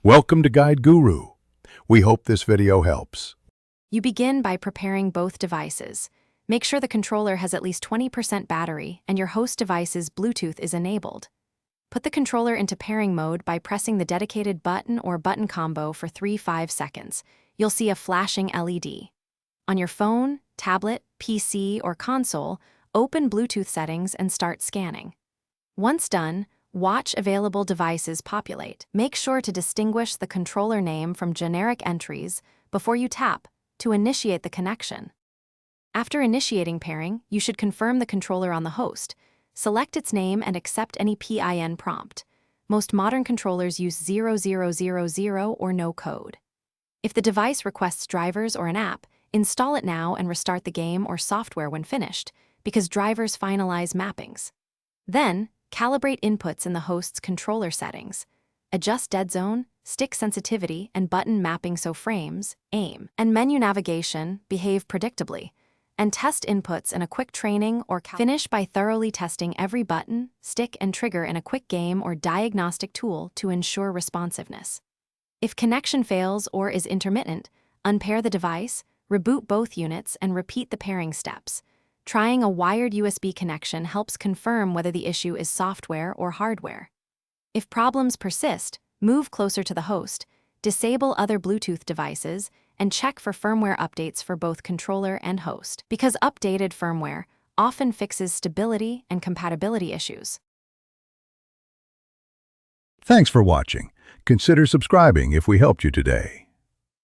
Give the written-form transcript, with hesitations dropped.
Welcome to Guide Guru. We hope this video helps. You begin by preparing both devices. Make sure the controller has at least 20% battery and your host device's Bluetooth is enabled. Put the controller into pairing mode by pressing the dedicated button or button combo for 3-5 seconds. You'll see a flashing LED. On your phone, tablet, PC, or console, open Bluetooth settings and start scanning. Once done, watch available devices populate. Make sure to distinguish the controller name from generic entries before you tap to initiate the connection. After initiating pairing, you should confirm the controller on the host. Select its name and accept any PIN prompt. Most modern controllers use 0000 or no code. If the device requests drivers or an app, install it now and restart the game or software when finished, because drivers finalize mappings. Then, calibrate inputs in the host's controller settings. Adjust dead zone, stick sensitivity, and button mapping so frames, aim, and menu navigation behave predictably. And test inputs in a quick training or finish by thoroughly testing every button, stick, and trigger in a quick game or diagnostic tool to ensure responsiveness. If connection fails or is intermittent, unpair the device, reboot both units, and repeat the pairing steps. Trying a wired USB connection helps confirm whether the issue is software or hardware. If problems persist, move closer to the host, disable other Bluetooth devices, and check for firmware updates for both controller and host, because updated firmware often fixes stability and compatibility issues. Thanks for watching. Consider subscribing if we helped you today.